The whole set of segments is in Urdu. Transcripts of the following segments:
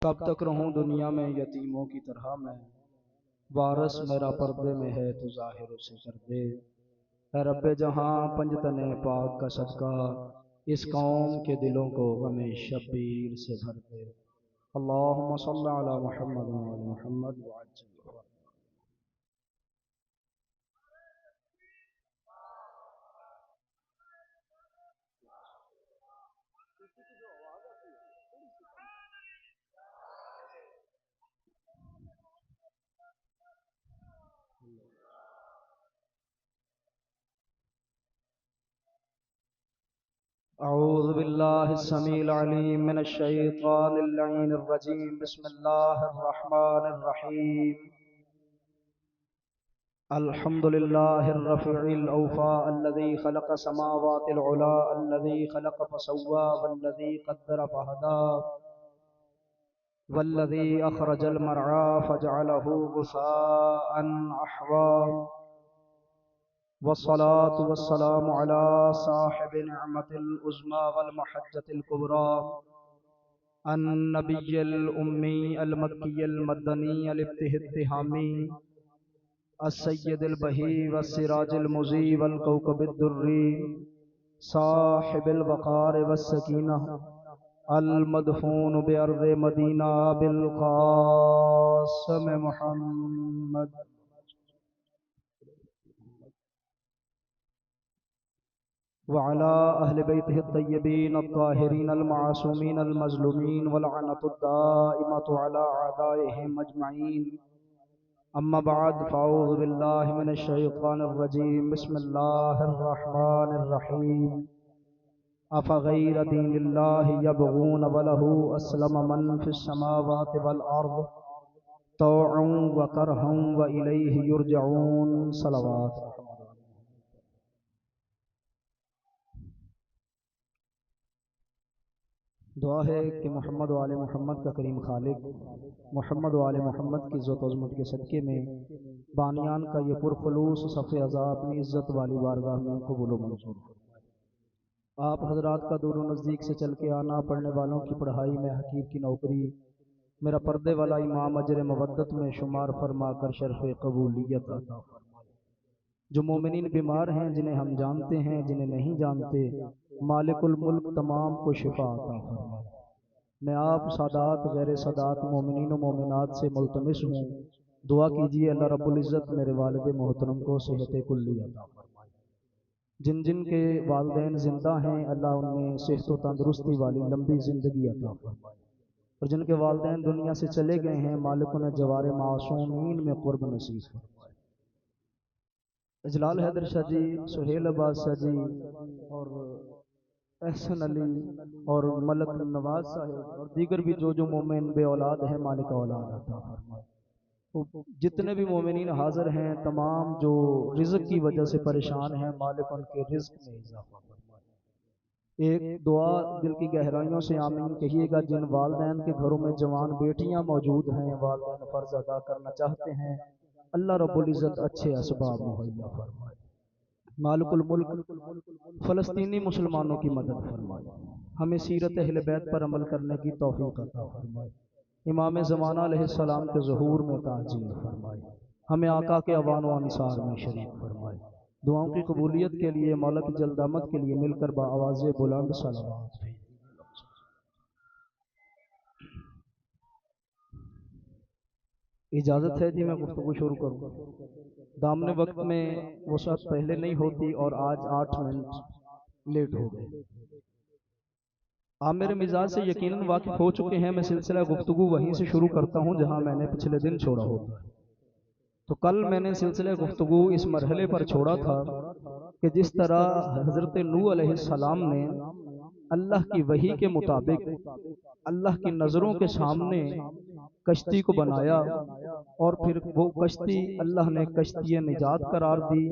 کب تک رہوں دنیا میں یتیموں کی طرح میں، وارث میرا پردے میں ہے تو ظاہر اسے کر دے۔ اے رب جہاں پنجتن پاک کا صدقہ، اس قوم کے دلوں کو غم شبیر سے بھر دے۔ اللہم صلی علی محمد و علی محمد وعجل فرجہ۔ اعوذ باللہ السمیع العلیم من الشیطان اللعین الرجیم، بسم اللہ الرحمن الرحیم۔ الحمد للہ الرفیع الاوفاء الذی خلق سماوات العلا، الذی خلق فسوا والذی قدر فہدا، والذی اخرج المرعى فجعلہ غثاء احوا، والصلاة والسلام على صاحب نعمة العظمى والمحجة الكبرى، النبي الأمي المكي المدني الابته التهامي، السيد البهي والسراج المضيء والكوكب الدري، صاحب الوقار والسكينة، المدفون بأرض مدينة بالقاسم محمد، وعلى أهل بيته الطيبين الطاهرين المعصومين المظلومين، واللعنة الدائمة على أعدائهم أجمعين. أما بعد، فأعوذ بالله من الشيطان الرجيم، بسم الله الرحمن الرحيم. أفغير دين الله يبغون وله أسلم من في السماوات والأرض طوعا وكرها وإليه يرجعون. صلوات. دعا ہے کہ محمد و آل محمد کا کریم خالق محمد و آل محمد کی عزت و عظمت کے صدقے میں بانیان کا یہ پرخلوص صف عزا اپنی عزت والی بارگاہ میں قبول و منظور۔ آپ حضرات کا دور و نزدیک سے چل کے آنا، پڑھنے والوں کی پڑھائی میں حقیق کی نوکری، میرا پردے والا امام اجر مودت میں شمار فرما کر شرف قبولیت عطا فرمائے۔ جو مومنین بیمار ہیں، جنہیں ہم جانتے ہیں، جنہیں نہیں جانتے، مالک الملک تمام کو شفا عطا فرمائے۔ میں آپ سادات غیر سادات مومنین و مومنات سے ملتمس ہوں، دعا کیجئے اللہ رب العزت میرے والد محترم کو صحت کلی عطا فرمائے۔ جن جن کے والدین زندہ ہیں، اللہ ان میں صحت و تندرستی والی لمبی زندگی عطا فرمائے، اور جن کے والدین دنیا سے چلے گئے ہیں، مالک انہیں جوار معصومین میں قرب نصیب فرمائے۔ اجلال حیدر شاہ جی، سہیل عباس شاہ جی، اور احسن علی اور ملک نواز صاحب اور دیگر بھی جو مومن بے اولاد ہیں، مالک اولاد عطا فرمائے۔ جتنے بھی مومنین حاضر ہیں، تمام جو رزق کی وجہ سے پریشان ہیں، مالک ان کے رزق میں اضافہ فرمائے۔ ایک دعا دل کی گہرائیوں سے آمین کہیے گا۔ جن والدین کے گھروں میں جوان بیٹیاں موجود ہیں، والدین فرض ادا کرنا چاہتے ہیں، اللہ رب العزت اچھے اسباب مہیا فرمائے۔ مالک الملک فلسطینی مسلمانوں کی مدد فرمائے، ہمیں سیرت اہل بیت پر عمل کرنے کی توفیق عطا فرمائے۔ امام زمانہ علیہ السلام کے ظہور میں تعجیل فرمائے، ہمیں آقا کے اوان و انصار میں شریک فرمائے۔ دعاؤں کی قبولیت کے لیے، مولا کی جلد آمد کے لیے مل کر بآواز بلند صلوات۔ اجازت ہے جی میں گفتگو شروع کروں؟ دامن وقت میں وسعت پہلے نہیں ہوتی اور آج 8 منٹ لیٹ ہو گئے۔ آپ میرے مزاج سے یقیناً واقف ہو چکے ہیں، میں سلسلہ گفتگو وہیں سے شروع کرتا ہوں جہاں میں نے پچھلے دن چھوڑا ہوتا ہے۔ تو کل میں نے سلسلہ گفتگو اس مرحلے پر چھوڑا تھا کہ جس طرح حضرت نوح علیہ السلام نے اللہ کی وحی کے مطابق اللہ کی نظروں کے سامنے کشتی کو بنایا، اور پھر وہ کشتی اللہ نے کشتی نجات قرار دی،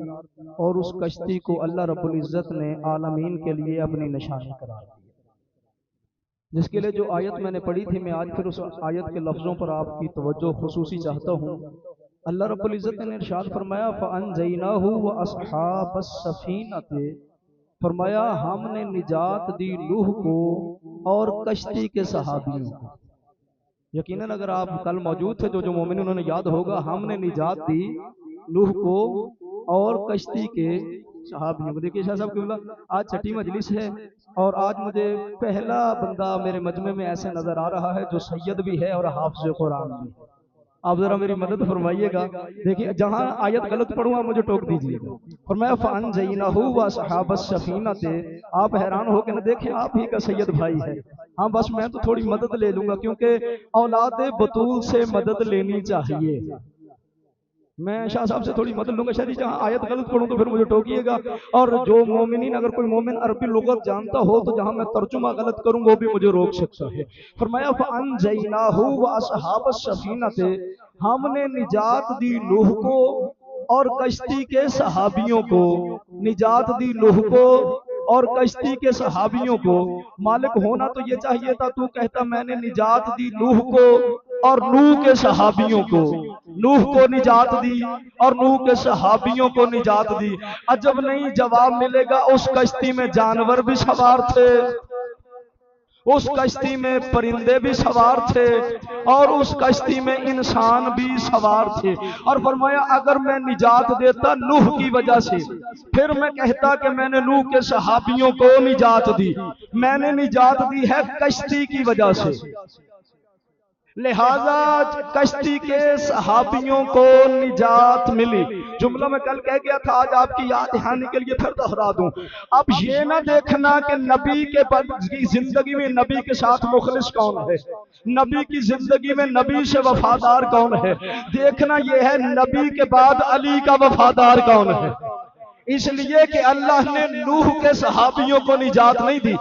اور اس کشتی کو اللہ رب العزت نے عالمین کے لیے اپنی نشانی قرار دی، جس کے لیے جو آیت میں نے پڑھی تھی، میں آج پھر اس آیت کے لفظوں پر آپ کی توجہ خصوصی چاہتا ہوں۔ اللہ رب العزت نے ارشاد فرمایا فَأَنْجَيْنَاهُ وَأَصْحَابَ السَّفِينَةِ، فرمایا ہم نے نجات دی نوح کو اور کشتی کے صحابیوں کو۔ یقیناً اگر آپ کل موجود تھے جو مومن انہوں نے یاد ہوگا، ہم نے نجات دی نوح کو اور کشتی کے صحابیوں کو۔ دیکھیے شاہ صاحب قبلہ آج چھٹی مجلس ہے، اور آج مجھے پہلا بندہ میرے مجمع میں ایسے نظر آ رہا ہے جو سید بھی ہے اور حافظ قرآن بھی ہے۔ آپ ذرا میری مدد فرمائیے گا۔ دیکھیے جہاں آیت غلط پڑھوں آپ مجھے ٹوک دیجیے گا۔ فرمایا فَأَنْجَيْنَهُ وَأَصْحَابَ السَّفِينَةِ، آپ حیران ہو کہ نہ دیکھیں آپ ہی کا سید بھائی ہے۔ ہاں بس میں تو تھوڑی مدد لے لوں گا، کیونکہ اولاد بطول سے مدد لینی چاہیے۔ میں شاہ صاحب سے تھوڑی مدد لوں گا، شاید جہاں آیت غلط پڑھوں تو پھر مجھے ٹوکیے گا۔ اور جو مومنین، اگر کوئی مومن عربی لغت جانتا ہو تو جہاں میں ترجمہ غلط کروں وہ بھی مجھے روک سکتا ہے۔ فرمایا فَأَنْجَيْنَاهُ وَأَصْحَابَ السَّفِينَةِ، ہم نے نجات دی نوح کو اور کشتی کے صحابیوں کو، نجات دی نوح کو اور کشتی کے صحابیوں کو۔ مالک ہونا تو یہ چاہیے تھا تو کہتا میں نے نجات دی نوح کو اور نوح کے صحابیوں کو، نوح کو نجات دی اور نوح کے صحابیوں کو نجات دی۔ عجب نہیں جواب ملے گا، اس کشتی میں جانور بھی سوار تھے، اس کشتی میں پرندے بھی سوار تھے، اور اس کشتی میں انسان بھی سوار تھے۔ اور فرمایا اگر میں نجات دیتا نوح کی وجہ سے، پھر میں کہتا کہ میں نے نوح کے صحابیوں کو نجات دی، میں نے نجات دی ہے کشتی کی وجہ سے، لہذا کشتی کے صحابیوں کو نجات ملی۔ جملہ میں کل کہہ گیا تھا، آج آپ کی یاد دہانی کے لیے پھر دہرا دوں۔ اب یہ نہ دیکھنا کہ نبی کے زندگی میں نبی کے ساتھ مخلص کون ہے، نبی کی زندگی میں نبی سے وفادار کون ہے، دیکھنا یہ ہے نبی کے بعد علی کا وفادار کون ہے۔ اس لیے کہ اللہ نے نوح کے صحابیوں کو نجات نہیں دی،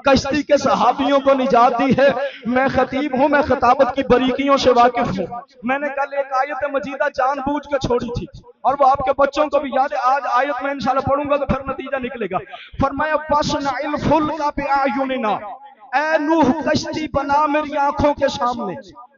کشتی کے صحابیوں کو نجات دی ہے۔ میں خطیب ہوں، میں خطابت کی باریکیوں سے واقف ہوں۔ میں نے کل ایک آیت مجیدہ جان بوجھ کے چھوڑی تھی، اور وہ آپ کے بچوں کو بھی یاد ہے۔ آج آیت میں انشاءاللہ پڑھوں گا تو پھر نتیجہ نکلے گا۔ فرمایا وَاصْنَعِ الْفُلْكَ بِأَعْيُنِنَا، اے نوح کشتی بنا میری آنکھوں کے سامنے،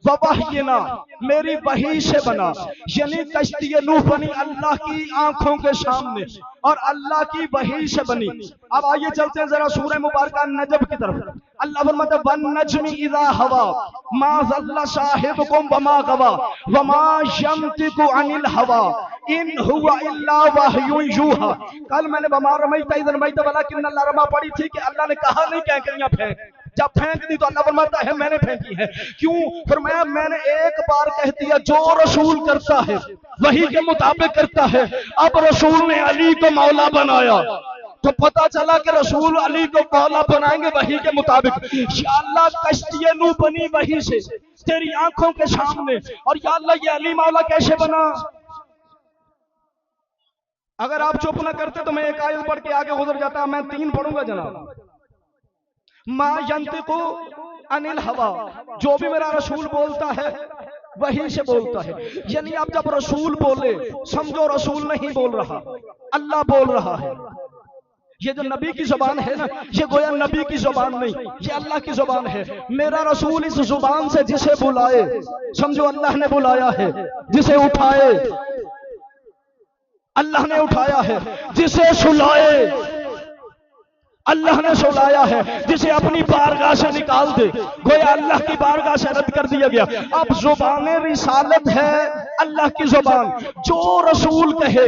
وَوَحْيِنَا، میری وحی سے بنا، یعنی کشتی نوح بنی اللہ کی آنکھوں کے سامنے اور اللہ کی وحی سے بنی۔ اب آئیے چلتے ہیں ذرا سورہ مبارکہ نجم کی طرف۔ اللہ فرماتا ہے وَالنَّجْمِ إِذَا هَوَىٰ مَا ضَلَّ صَاحِبُكُمْ وَمَا غَوَىٰ وَمَا يَنطِقُ عَنِ الْهَوَىٰ إِنْ هُوَ إِلَّا وَحْيٌ يُوحَىٰ۔ کل میں نے وَمَا رَمَيْتَ إِذْ رَمَيْتَ وَلَٰكِنَّ اللَّهَ رَمَىٰ پڑھی تھی کہ اللہ نے کہا نہیں کینکریاں پھینک، جب پھینک دی تو اللہ فرماتا ہے میں نے پھینکی ہے۔ کیوں؟ فرمایا میں نے ایک بار کہہ دیا، جو رسول کرتا ہے وہی کے مطابق کرتا ہے۔ اب رسول نے علی کو مولا بنایا تو پتہ چلا کہ رسول علی کو مولا بنائیں گے وحی کے مطابق۔ یا اللہ کشتی نوح بنی وحی سے تیری آنکھوں کے سامنے، اور یا اللہ یہ علی مولا کیسے بنا؟ اگر آپ چپ نہ کرتے تو میں ایک آیت پڑھ کے آگے گزر جاتا، میں 3 پڑھوں گا جناب۔ ما ینطق عن الہویٰ، جو بھی میرا رسول بولتا ہے وہی سے بولتا ہے۔ یعنی اب جب رسول بولے سمجھو رسول نہیں بول رہا، اللہ بول رہا ہے۔ یہ جو نبی کی زبان ہے نا، یہ گویا نبی کی زبان نہیں، یہ اللہ کی زبان ہے۔ میرا رسول اس زبان سے جسے بلائے سمجھو اللہ نے بلایا ہے، جسے اٹھائے اللہ نے اٹھایا ہے، جسے سلائے اللہ نے سلایا ہے، جسے اپنی بارگاہ سے نکال دے گویا اللہ کی بارگاہ سے رد کر دیا گیا۔ اب زبان رسالت ہے اللہ کی زبان، جو رسول کہے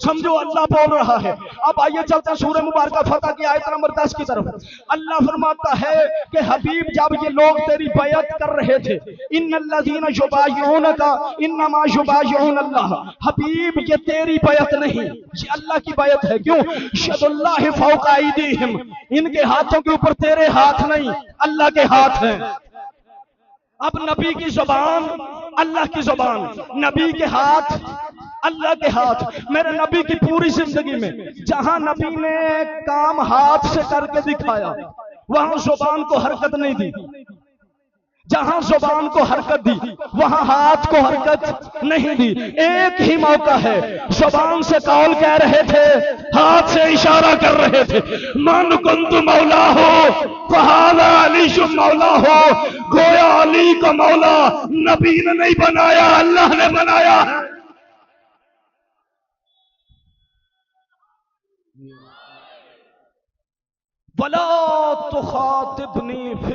سمجھو اللہ بول رہا ہے۔ اب آئیے چلتے ہیں سورہ مبارکہ فتح کی آیت نمبر 10 کی طرف۔ اللہ فرماتا ہے کہ حبیب جب یہ لوگ تیری بیعت کر رہے تھے، ان الذین یبایعونک انما یبایعون اللہ، حبیب یہ تیری بیعت نہیں، یہ اللہ کی بیعت ہے۔ کیوں؟ ید اللہ فوق ایدیہم، ان کے ہاتھوں کے اوپر تیرے ہاتھ نہیں، اللہ کے ہاتھ ہیں۔ اب نبی کی زبان اللہ کی زبان، نبی کے ہاتھ اللہ کے ہاتھ۔ میرے نبی کی پوری زندگی میں جہاں نبی نے کام ہاتھ سے کر کے دکھایا وہاں زبان کو حرکت نہیں دی، جہاں زبان کو حرکت دی وہاں ہاتھ کو حرکت نہیں دی۔ ایک ہی موقع ہے، زبان سے قول کہہ رہے تھے، ہاتھ سے اشارہ کر رہے تھے۔ من کنت مولا ہو فہذا علی مولا ہو، گویا علی کا مولا نبی نے نہیں بنایا، اللہ نے بنایا ہے۔ وَلَا تُخَاطِبْنِي فِي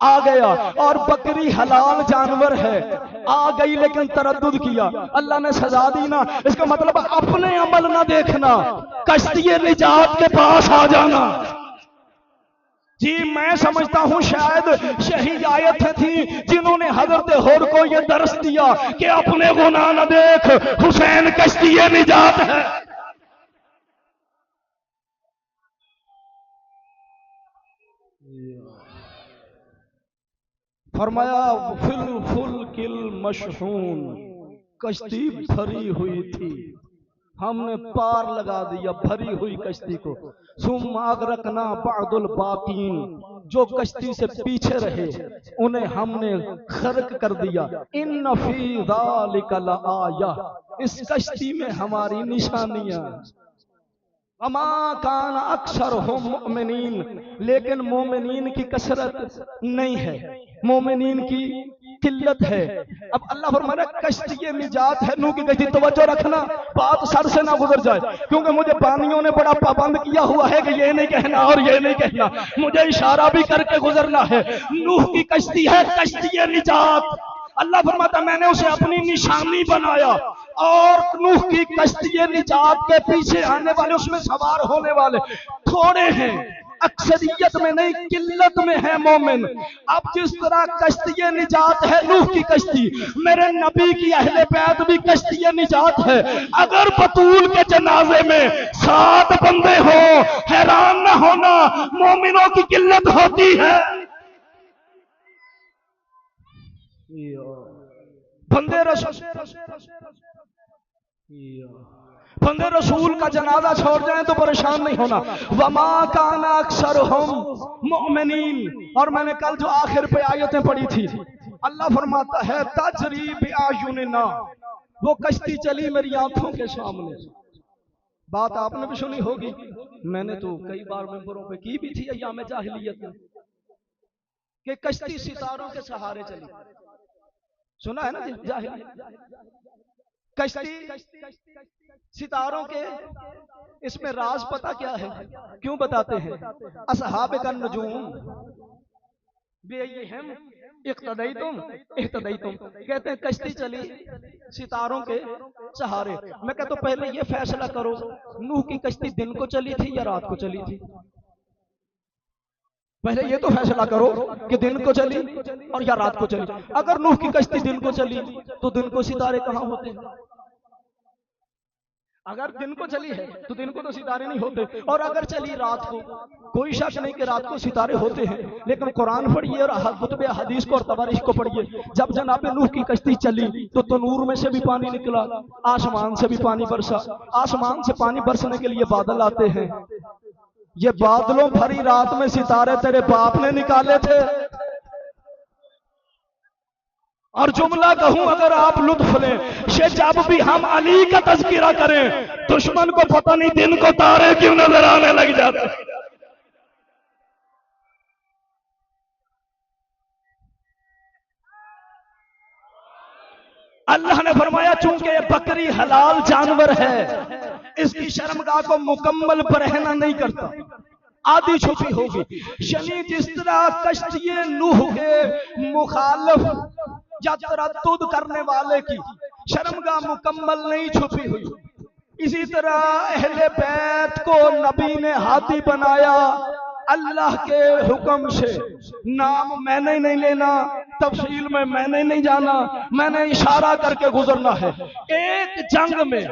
آ گیا اور بکری حلال جانور ہے، آ گئی لیکن تردد کیا، اللہ نے سزا دی نا۔ اس کا مطلب اپنے عمل نہ دیکھنا، کشتی نجات کے پاس آ جانا۔ جی میں سمجھتا ہوں شاید شہید آیتیں تھیں جنہوں نے حضرت حر کو یہ درس دیا کہ اپنے گناہ نہ دیکھ، حسین کشتی نجات ہے۔ فرمایا فی الفلک المشحون، کشتی بھری ہوئی تھی، ہم نے پار لگا دیا بھری ہوئی کشتی کو۔ ثم اغرقنا بعد الباقین، جو کشتی سے پیچھے رہے انہیں ہم نے غرق کر دیا۔ ان فی ذالک لآیہ، اس کشتی میں ہماری نشانیاں۔ وما کان اکثرہم مؤمنین، لیکن مومنین کی کثرت نہیں ہے، مومنین کی قلت ہے۔ اب اللہ فرمانا کشتی نجات ہے، نوح کی کشتی۔ توجہ رکھنا، بات سر سے نہ گزر جائے، کیونکہ مجھے پانیوں نے بڑا پابند کیا ہوا ہے کہ یہ نہیں کہنا اور یہ نہیں کہنا، مجھے اشارہ بھی کر کے گزرنا ہے۔ نوح کی کشتی ہے کشتی نجات۔ اللہ فرماتا میں نے اسے اپنی نشانی بنایا، اور نوح کی کشتی نجات کے پیچھے آنے والے، اس میں سوار ہونے والے تھوڑے ہیں، اکثریت میں نہیں، قلت میں ہے مومن۔ اب جس طرح کشتی نجات ہے نوح کی کشتی، میرے نبی کی اہل بیت بھی کشتی نجات ہے۔ اگر بطول کے جنازے میں 7 بندے ہوں، حیران نہ ہونا، مومنوں کی قلت ہوتی ہے۔ بندے رسول کا جنازہ چھوڑ جائیں تو پریشان نہیں ہونا۔ وما کان اکثرہم مؤمنین، اور میں نے کل جو آخر پہ آیتیں پڑھی تھی، اللہ فرماتا ہے تجری بأعیننا، وہ کشتی چلی میری آنکھوں کے سامنے۔ بات آپ نے بھی سنی ہوگی، میں نے تو کئی بار ممبروں پہ کی بھی تھی ایام جاہلیت میں، کہ کشتی ستاروں کے سہارے چلی۔ سنا ہے نا جی؟ کشتی ستاروں کے، اس میں راز پتہ کیا ہے؟ کیوں بتاتے ہیں؟ اصحاب کا نجوم بیہم اقتدیتم اہتدیتم، کہتے ہیں کشتی چلی ستاروں کے سہارے۔ میں کہتا ہوں پہلے یہ فیصلہ کرو نوح کی کشتی دن کو چلی تھی یا رات کو چلی تھی؟ پہلے یہ تو فیصلہ کرو کہ دن کو چلی اور یا رات کو چلی۔ اگر نوح کی کشتی دن کو چلی تو دن کو ستارے کہاں ہوتے ہیں؟ اگر دن کو چلی ہے تو دن کو تو ستارے نہیں ہوتے، اور اگر چلی رات کو، کوئی شک نہیں کہ رات کو ستارے ہوتے ہیں، لیکن قرآن پڑھیے اور کتب حدیث کو اور تواریخ کو پڑھیے۔ جب جناب نوح کی کشتی چلی تو تنور میں سے بھی پانی نکلا، آسمان سے بھی پانی برسا۔ آسمان سے پانی برسنے کے لیے بادل آتے ہیں، یہ بادلوں بھری رات میں ستارے تیرے باپ نے نکالے تھے۔ اور جملہ کہوں اگر آپ لطف لیں، جب بھی ہم علی کا تذکرہ کریں دشمن کو پتہ نہیں دن کو تارے کیوں نظر آنے لگ جاتے۔ اللہ نے فرمایا چونکہ یہ بکری حلال جانور ہے، اس کی شرمگاہ کو مکمل برہنہ نہیں کرتا، آدھی چھپی ہوگی۔ یعنی جس طرح کشتی نوح کے مخالف یا تردد کرنے والے کی شرمگاہ مکمل نہیں چھپی ہوئی، اسی طرح اہل بیت کو نبی نے ہاتھی بنایا اللہ کے حکم سے۔ نام میں نے نہیں لینا، تفصیل میں نے نہیں جانا، میں نے اشارہ کر کے گزرنا ہے۔ ایک جنگ میں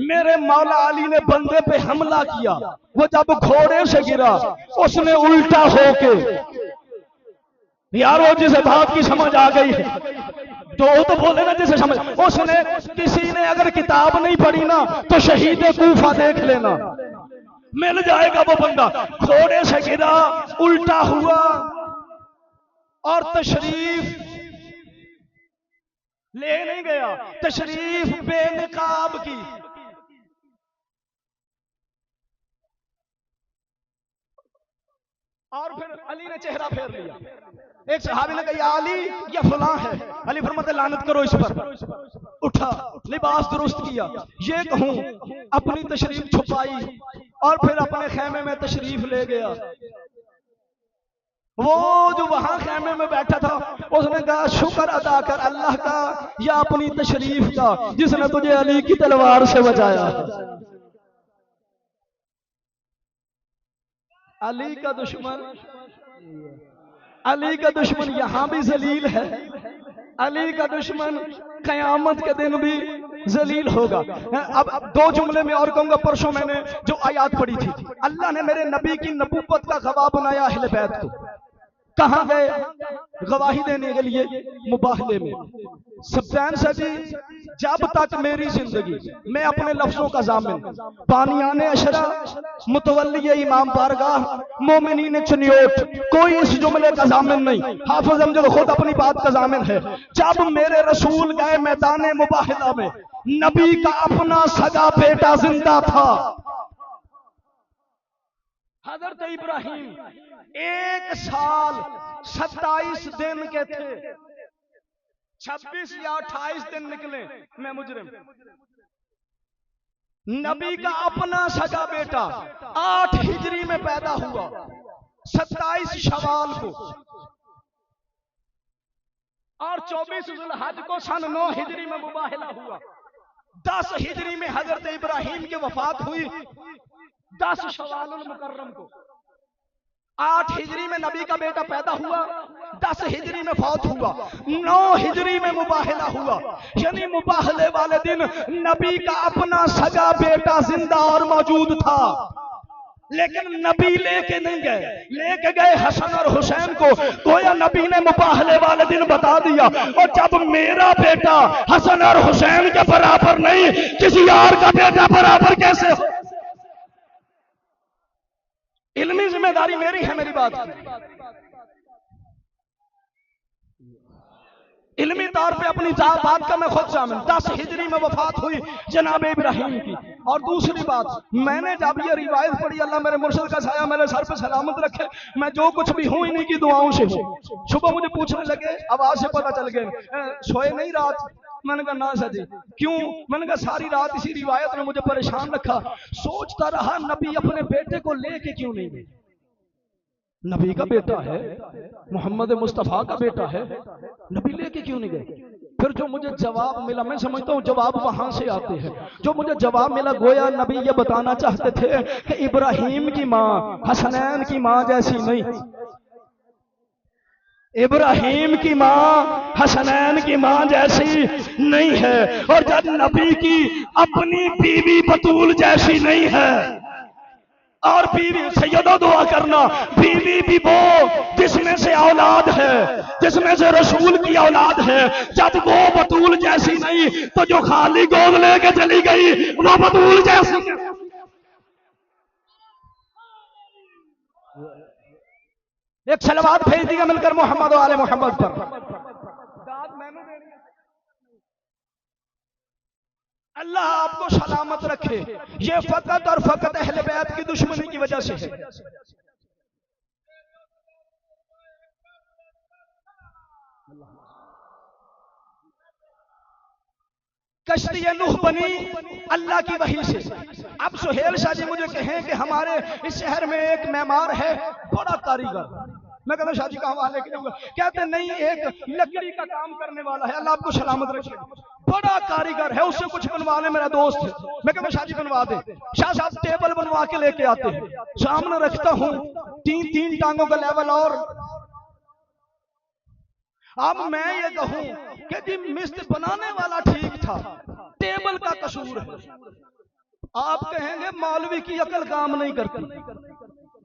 میرے مولا علی نے بندے پہ حملہ کیا، وہ جب گھوڑے سے گرا اس نے الٹا ہو کے، یارو جسے بات کی سمجھ آ گئی ہے تو بولے نا جسے سمجھ، اس نے، کسی نے اگر کتاب نہیں پڑھی نا تو شہید کوفہ دیکھ لینا، مل جائے گا وہ بندہ۔ گھوڑے سے گرا، الٹا ہوا اور تشریف لے نہیں گیا، تشریف بے نقاب کی۔ اور پھر علی نے چہرہ پھیر لیا، ایک صحابی نے کہا یا علی یہ فلاں ہے، علی فرماتے لعنت کرو اس پر۔ اٹھا، لباس درست کیا، یہ کہوں اپنی تشریف چھپائی اور پھر اپنے خیمے میں تشریف لے گیا۔ وہ جو وہاں خیمے میں بیٹھا تھا اس نے کہا شکر ادا کر اللہ کا یا اپنی تشریف کا جس نے تجھے علی کی تلوار سے بچایا. علی کا دشمن، علی کا دشمن یہاں بھی ذلیل ہے، علی کا دشمن قیامت کے دن بھی ذلیل ہوگا. اب دو جملے میں اور کہوں گا. پرسوں میں نے جو آیات پڑھی تھی، اللہ نے میرے نبی کی نبوت کا گواہ بنایا اہل بیت کو. کہاں گئے گواہی دینے کے لیے؟ مباہلے میں. سفیان سے جی جب تک میری زندگی میں اپنے لفظوں کا ضامن، بانیان اشرا، متولی امام بارگاہ، مومنین چنیوٹ، کوئی اس جملے کا ضامن نہیں. حافظ امجد خود اپنی بات کا ضامن ہے. جب میرے رسول گئے میدان مباہلہ میں، نبی کا اپنا سگا بیٹا زندہ تھا. حضرت ابراہیم 1 سال 27 دن کے تھے. 26 یا 28 دن نکلے، میں مجرم. نبی کا اپنا سگا بیٹا 8 ہجری میں پیدا ہوا، 27 شوال کو، اور 24 ذوالحج کو سن 9 ہجری میں مباہلہ ہوا. 10 ہجری میں حضرت ابراہیم کی وفات ہوئی، 10 شوال المکرم کو. 8 ہجری میں نبی کا بیٹا پیدا ہوا، 10 ہجری میں فوت ہوا، 9 ہجری میں مباہلہ ہوا. یعنی مباہلے والے دن نبی کا اپنا سگا بیٹا زندہ اور موجود تھا. لیکن نبی لے کے نہیں گئے، لے کے گئے حسن اور حسین کو. گویا نبی نے مباہلے والے دن بتا دیا، اور جب میرا بیٹا حسن اور حسین کے برابر نہیں، کسی اور کا بیٹا برابر کیسے ہو؟ علمی ذمہ داری میری ہے. میری بات علمی طور پہ اپنی بات کا میں خود ضامن. 10 ہجری میں وفات ہوئی جناب ابراہیم کی. اور دوسری بات، میں نے جب یہ روایت پڑھی، اللہ میرے مرشد کا سایہ میرے سر پہ سلامت رکھے، میں جو کچھ بھی ہوں انہی کی دعاؤں سے ہوں. صبح مجھے پوچھنے لگے، آواز سے پتہ چل گئے سوئے نہیں رات؟ میں نے کہا نہ سجی. کیوں؟ میں نے کہا ساری رات اسی روایت نے مجھے پریشان رکھا. سوچتا رہا نبی اپنے بیٹے کو لے کے کیوں نہیں گئے؟ نبی کا بیٹا ہے، محمد مصطفیٰ کا بیٹا ہے، نبی لے کے کیوں نہیں گئے؟ پھر جو مجھے جواب ملا، میں سمجھتا ہوں جواب وہاں سے آتے ہیں. جو مجھے جواب ملا، گویا نبی یہ بتانا چاہتے تھے کہ ابراہیم کی ماں حسنین کی ماں جیسی نہیں، ابراہیم کی ماں حسنین کی ماں جیسی نہیں ہے، اور جب نبی کی اپنی بیوی بطول جیسی نہیں ہے. اور بیوی سیدہ دعا کرنا، بیوی بھی وہ جس میں سے اولاد ہے، جس میں سے رسول کی اولاد ہے. جب وہ بطول جیسی نہیں تو جو خالی گود لے کے چلی گئی وہ بطول جیسی. ایک صلوات بھیج دیگا مل کر محمد و آل محمد پر. اللہ آپ کو سلامت رکھے. یہ فقط اور فقط اہل بیت کی دشمنی کی وجہ سے ہے. کشتی نوح بنی اللہ کی وحی سے. اب سہیل شاہ جی مجھے کہیں کہ ہمارے اس شہر میں ایک معمار ہے بڑا کاریگر. میں کہتا ہوں شاہ جی کہاں وہاں لے کے جاؤں گا؟ کہتے نہیں، ایک لکڑی کا کام کرنے والا ہے، اللہ آپ کو سلامت رکھے، بڑا کاریگر ہے، اس سے کچھ بنوا لے، میرا دوست ہے. میں کہتا ہوں شاہ جی بنوا دے. شاہ صاحب ٹیبل بنوا کے لے کے آتے ہیں، سامنے رکھتا ہوں، 3 ٹانگوں کا لیول. اور اب میں یہ کہوں کہ جی مست بنانے والا ٹھیک تھا، ٹیبل کا قصور ہے. آپ کہیں گے مولوی کی عقل کام نہیں کرتی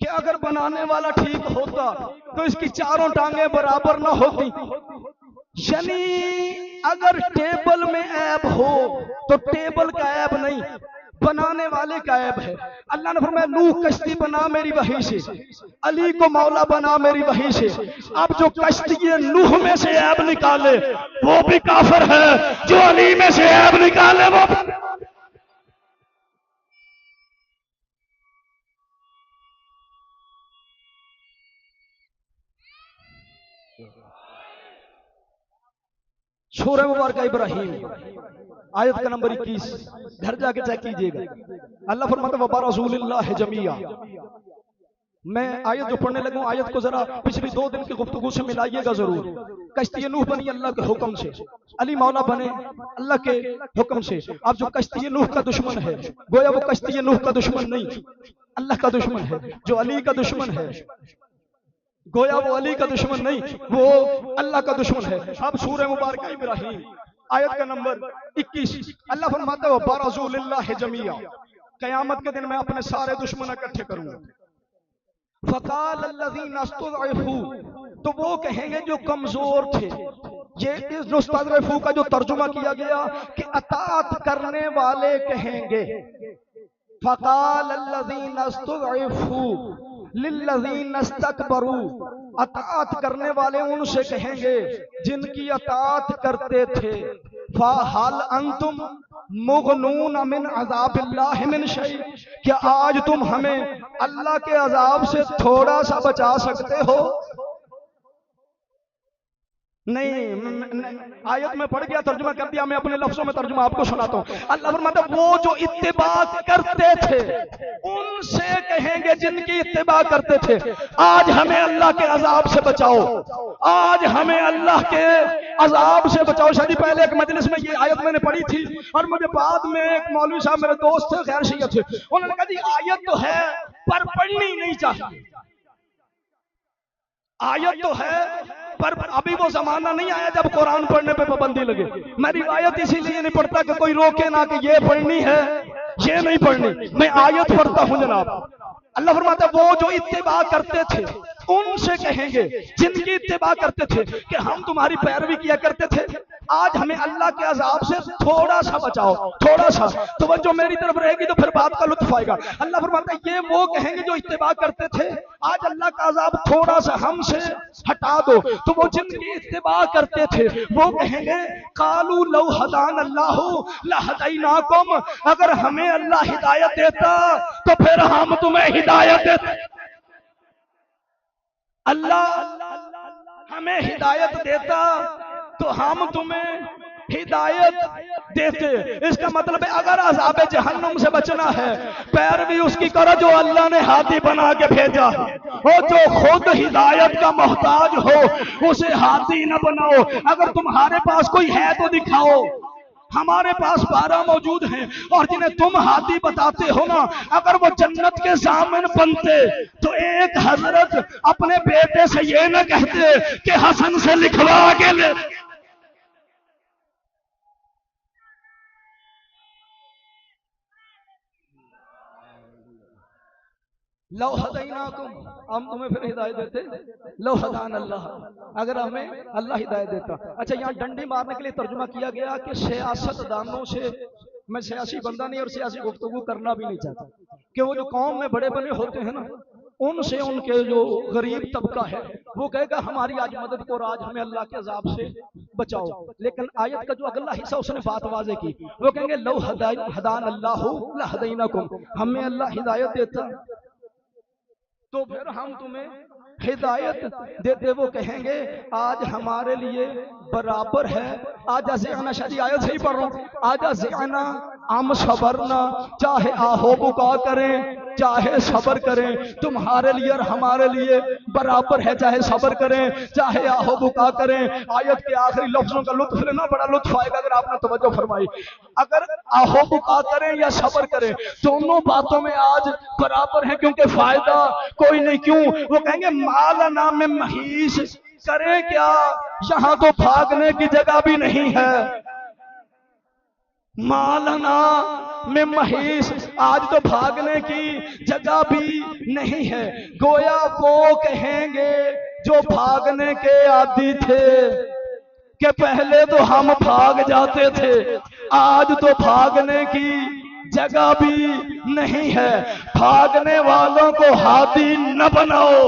کہ اگر بنانے والا ٹھیک ہوتا تو اس کی 4 ٹانگیں برابر نہ ہوتی. یعنی اگر ٹیبل میں عیب ہو تو ٹیبل کا عیب نہیں، بنانے والے کا عیب ہے. اللہ نے فرمایا نوح کشتی بنا میری وحی سے، علی کو مولا بنا میری وحی سے. اب جو کشتی نوح میں سے عیب نکالے وہ بھی کافر ہے، جو علی میں سے عیب نکالے وہ بھی. سورہ مبارکہ ابراہیم آیت کا نمبر 21، گھر جا کے چیک کیجئے گا. اللہ فرماتا ہے وَبَرَزُوا لِلَّهِ جَمِيعًا. میں آیت جو پڑھنے لگوں آیت کو ذرا پچھلی 2 دن کی گفتگو سے ملائیے گا ضرور. کشتی نوح بنی اللہ کے حکم سے، علی مولا بنے اللہ کے حکم سے. اب جو کشتی نوح کا دشمن ہے، گویا وہ کشتی نوح کا دشمن نہیں، اللہ کا دشمن ہے. جو علی کا دشمن ہے، گویا وہ علی کا دشمن نہیں، وہ اللہ کا دشمن ہے. اب سورہ مبارکہ ابراہیم آیت کا نمبر 21، اللہ فرماتا ہے وَبَرَزُوا لِلَّهِ جَمِيعًا، قیامت کے دن میں اپنے سارے دشمن اکٹھے کروں گا. فَقَالَ الَّذِينَ اسْتُضْعِفُوا، تو وہ کہیں گے جو کمزور تھے. یہ اس مستضعفو کا جو ترجمہ کیا گیا کہ اطاعت کرنے والے کہیں گے. فَقَالَ الَّذِينَ اسْتُضْعِفُوا لِلَّذِينَ اسْتَكْبَرُوا، اطاعت کرنے والے ان سے کہیں گے جن کی اطاعت کرتے تھے. فَهَلْ أَنْتُمْ مُغْنُونَ مِنْ عَذَابِ اللَّهِ مِنْ شَيْءٍ، کیا آج تم ہمیں اللہ کے عذاب سے تھوڑا سا بچا سکتے ہو؟ نہیں، آیت میں پڑھ گیا، ترجمہ کر دیا، میں اپنے لفظوں میں ترجمہ آپ کو سناتا ہوں. اللہ فرماتا ہے وہ جو اتباع کرتے تھے ان سے کہیں گے جن کی اتباع کرتے تھے آج ہمیں اللہ کے عذاب سے بچاؤ، آج ہمیں اللہ کے عذاب سے بچاؤ. شادی پہلے ایک مجلس میں یہ آیت میں نے پڑھی تھی اور مجھے بعد میں ایک مولوی صاحب میرے دوست تھے غیر شیعہ تھے، انہوں نے کہا جی آیت تو ہے پر پڑھنی نہیں چاہیے. آیت تو ہے پر ابھی وہ زمانہ نہیں آیا جب قرآن پڑھنے پہ پابندی لگے. میں روایت اسی لیے نہیں پڑھتا کہ کوئی روکے نہ کہ یہ پڑھنی ہے یہ نہیں پڑھنی، میں آیت پڑھتا ہوں جناب. اللہ فرماتا ہے وہ جو اتباع کرتے تھے ان سے کہیں گے جن کی اتباع کرتے تھے کہ ہم تمہاری پیروی کیا کرتے تھے، آج ہمیں اللہ کے عذاب سے تھوڑا سا بچاؤ، تھوڑا سا. توجہ میری طرف رہے گی تو پھر بات کا لطف آئے گا. اللہ فرماتا ہے یہ وہ کہیں گے جو اتباع کرتے تھے آج اللہ کا عذاب تھوڑا سا ہم سے ہٹا دو. تو وہ جن کی اتباع کرتے تھے وہ کہیں گے قالوا لو ہدان اللہ لہدیناکم، اگر ہمیں اللہ ہدایت دیتا تو پھر ہم تمہیں ہدایت دیتے. اللہ ہمیں ہدایت دیتا تو ہم تمہیں ہدایت دیتے. اس کا مطلب ہے اگر عذاب جہنم سے بچنا ہے پیروی اس کی کرو جو اللہ نے ہادی بنا کے بھیجا، اور جو خود ہدایت کا محتاج ہو اسے ہادی نہ بناؤ. اگر تمہارے پاس کوئی ہے تو دکھاؤ، ہمارے پاس 12 موجود ہیں اور جنہیں تم ہادی بتاتے ہو نا اگر وہ جنت کے ضامن بنتے تو ایک حضرت اپنے بیٹے سے یہ نہ کہتے کہ حسن سے لکھوا کے لے. لو ہدیناکم، ہم تمہیں پھر ہدایت دیتے. لو ہدان اللہ، اگر ہمیں اللہ ہدایت دیتا. اچھا یہاں ڈنڈی مارنے کے لیے ترجمہ کیا گیا کہ سیاست دانوں سے، میں سیاسی بندہ نہیں اور سیاسی گفتگو کرنا بھی نہیں چاہتا، کہ وہ جو قوم میں بڑے بڑے ہوتے ہیں نا ان سے ان کے جو غریب طبقہ ہے وہ کہے گا ہماری آج مدد کو اور آج ہمیں اللہ کے عذاب سے بچاؤ. لیکن آیت کا جو اگلا حصہ اس نے بات واضح کی، وہ کہیں گے لو ہدان اللہ لہدیناکم، ہمیں اللہ ہدایت دیتا تو پھر ہم تمہیں ہدایت دیتے. وہ کہیں گے آج ہمارے لیے برابر ہے. آج ازعنا، شادی آیت سے ہی پڑھ رہا ہوں، آج ازعنا ام صبرنا، چاہے آہو بکا کریں چاہے صبر کریں تمہارے لیے اور ہمارے لیے برابر ہے، چاہے صبر کریں چاہے آہو بکا کریں. آیت کے آخری لفظوں کا لطف لینا بڑا لطف آئے گا اگر آپ نے توجہ فرمائی. اگر آہو بکا کریں یا صبر کریں دونوں باتوں میں آج برابر ہیں کیونکہ فائدہ کوئی نہیں. کیوں؟ وہ کہیں گے مالنا میں محیص، کریں کیا، یہاں تو بھاگنے کی جگہ بھی نہیں ہے. مالنا میں محیص، آج تو بھاگنے کی جگہ بھی نہیں ہے. گویا وہ کہیں گے جو بھاگنے کے عادی تھے کہ پہلے تو ہم بھاگ جاتے تھے آج تو بھاگنے کی جگہ بھی نہیں ہے. بھاگنے والوں کو ہادی نہ بناؤ،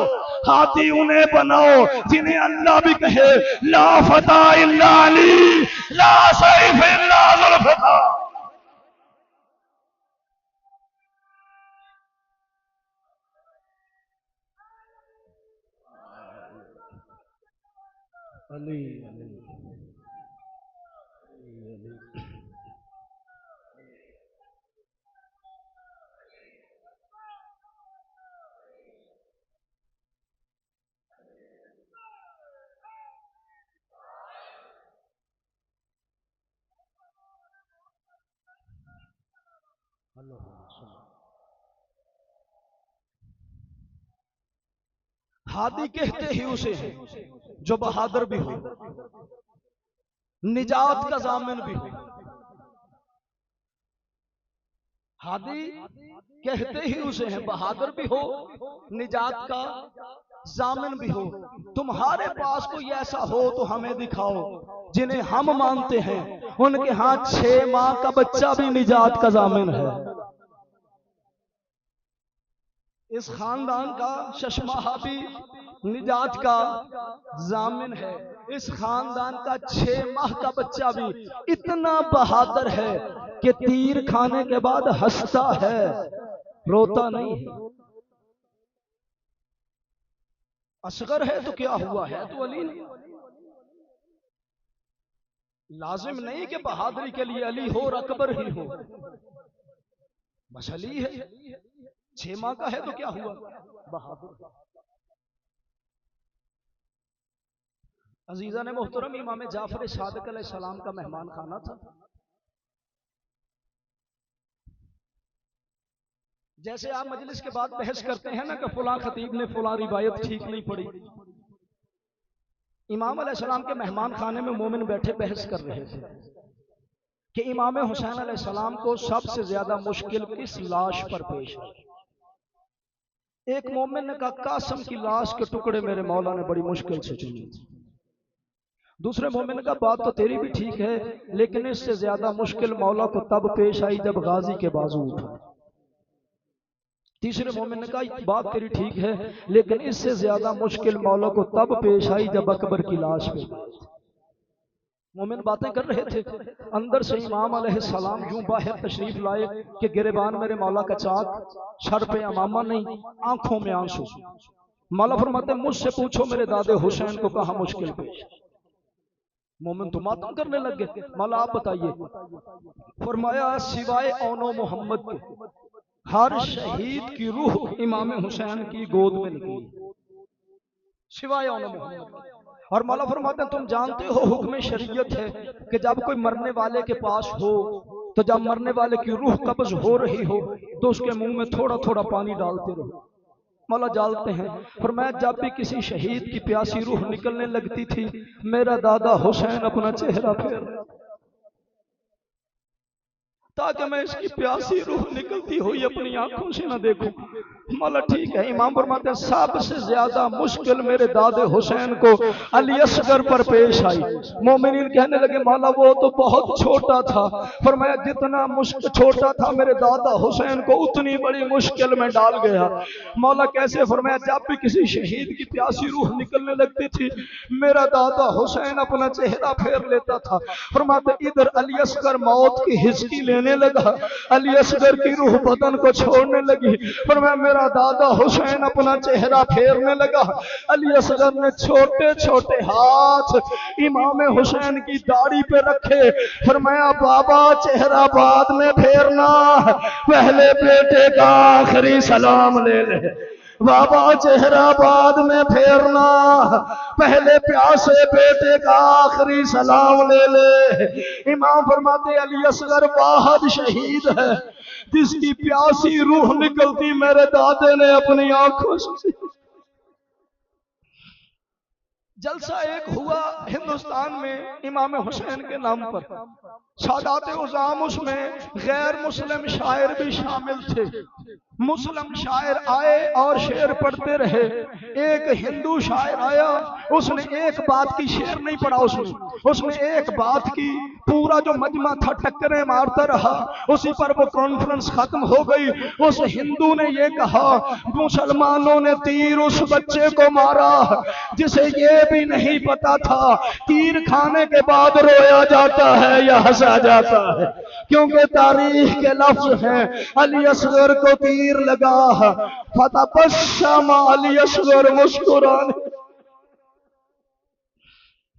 ہادی انہیں بناؤ جنہیں اللہ بھی کہے لا فتح الا علی، لا سیف الا ذوالفقار. علی علی ہادی کہتے ہی اسے ہیں جو بہادر بھی ہو، نجات کا ضامن بھی ہو۔ ہادی کہتے ہی اسے ہیں بہادر بھی ہو، نجات کا ضامن بھی ہو۔ تمہارے پاس کوئی ایسا ہو تو ہمیں دکھاؤ، جنہیں ہم مانتے ہیں ان کے ہاں 6 ماہ کا بچہ بھی نجات کا ضامن ہے۔ اس خاندان کا ششماہا بھی نجات کا ضامن ہے۔ اس خاندان کا 6 ماہ کا بچہ بھی اتنا بہادر ہے کہ تیر کھانے کے بعد ہنستا ہے، روتا نہیں ہے۔ اصغر ہے تو کیا ہوا ہے تو علی نہیں۔ لازم نہیں کہ بہادری کے لیے علی ہو اور اکبر ہی ہو، بس علی ہے۔ 6 ماہ کا ہے تو کیا ہوا، بہادر۔ عزیزان محترم، امام جعفر صادق علیہ السلام کا مہمان خانہ تھا۔ جیسے آپ مجلس کے بعد بحث کرتے ہیں نا کہ فلاں خطیب نے فلاں روایت ٹھیک نہیں پڑھی، امام علیہ السلام کے مہمان خانے میں مومن بیٹھے بحث کر رہے تھے کہ امام حسین علیہ السلام کو سب سے زیادہ مشکل کس لاش پر پیش ہے۔ ایک مومن نے کہا قاسم کی لاش کے ٹکڑے میرے مولا نے بڑی مشکل سے چنی تھی۔ دوسرے مومن نے کہا بات تو تیری بھی ٹھیک ہے، لیکن اس سے زیادہ مشکل مولا کو تب پیش آئی جب غازی کے بازو اٹھا۔ تیسرے مومن نے کہا بات تیری ٹھیک ہے، لیکن اس سے زیادہ مشکل مولا کو تب پیش آئی جب اکبر کی لاش پہ۔ مومن باتیں کر رہے تھے، اندر سے امام علیہ السلام یوں باہر تشریف لائے کہ گریبان میرے مولا کا چاک، سر پہ امامہ نہیں، آنکھوں میں آنسو۔ مولا فرماتے ہیں مجھ سے پوچھو میرے دادے حسین کو کہاں مشکل پیش۔ مومن تو ماتم کرنے لگ گئے، مولا آپ بتائیے۔ فرمایا سوائے اون و محمد کے ہر شہید کی روح امام حسین کی گود میں نکلی، سوائے اون و محمد۔ اور مولا فرماتے ہیں تم جانتے ہو حکم شریعت ہے کہ جب کوئی مرنے والے کے پاس ہو تو جب مرنے والے کی روح قبض ہو رہی ہو تو اس کے منہ میں تھوڑا تھوڑا پانی ڈالتے رہو۔ مولا جانتے ہیں۔ فرمایا جب بھی کسی شہید کی پیاسی روح نکلنے لگتی تھی میرا دادا حسین اپنا چہرہ پھیر تاکہ میں اس کی پیاسی روح نکلتی ہوئی اپنی آنکھوں سے نہ دیکھوں۔ مولا ٹھیک ہے۔ امام فرماتے ہیں سب سے زیادہ مشکل میرے دادے حسین کو علی اصغر پر پیش آئی۔ مومنین کہنے لگے مولا وہ تو بہت چھوٹا تھا۔ فرمایا جتنا چھوٹا تھا میرے دادا حسین کو اتنی بڑی مشکل میں ڈال گیا۔ مولا کیسے؟ فرمایا جب بھی کسی شہید کی پیاسی روح نکلنے لگتی تھی میرا دادا حسین اپنا چہرہ پھیر لیتا تھا۔ فرماتے ادھر علی اصغر موت کی ہچکی لینے لگا، علی اصغر کی روح بدن کو چھوڑنے لگی۔ فرمایا میرا دادا حسین اپنا چہرہ پھیرنے لگا، علی اصغر نے چھوٹے چھوٹے ہاتھ امام حسین کی داڑھی پہ رکھے۔ فرمایا بابا چہرہ بعد میں پھیرنا، پہلے بیٹے کا آخری سلام لے لے۔ بابا چہرہ بعد میں پھیرنا، پہلے پیاسے بیٹے کا آخری سلام لے لے۔ امام فرماتے علی اصغر واحد شہید ہے جس کی پیاسی روح نکلتی میرے دادے نے اپنی آنکھوں سے۔ جلسہ ایک ہوا ہندوستان میں امام حسین کے نام پر، سادات عظام اس میں غیر مسلم شاعر بھی شامل تھے۔ مسلم شاعر آئے اور شعر پڑھتے رہے۔ ایک ہندو شاعر آیا، اس نے ایک بات کی شعر نہیں پڑھا، اس نے ایک بات کی پورا جو مجمع تھا ٹکریں مارتا رہا، اسی پر وہ کانفرنس ختم ہو گئی۔ اس ہندو نے یہ کہا مسلمانوں نے تیر اس بچے کو مارا جسے یہ بھی نہیں پتا تھا تیر کھانے کے بعد رویا جاتا ہے یا ہنسا جاتا ہے، کیونکہ تاریخ کے لفظ ہیں علی اصغر کو تیر لگا فتبسم علی اصغر مسکرانے۔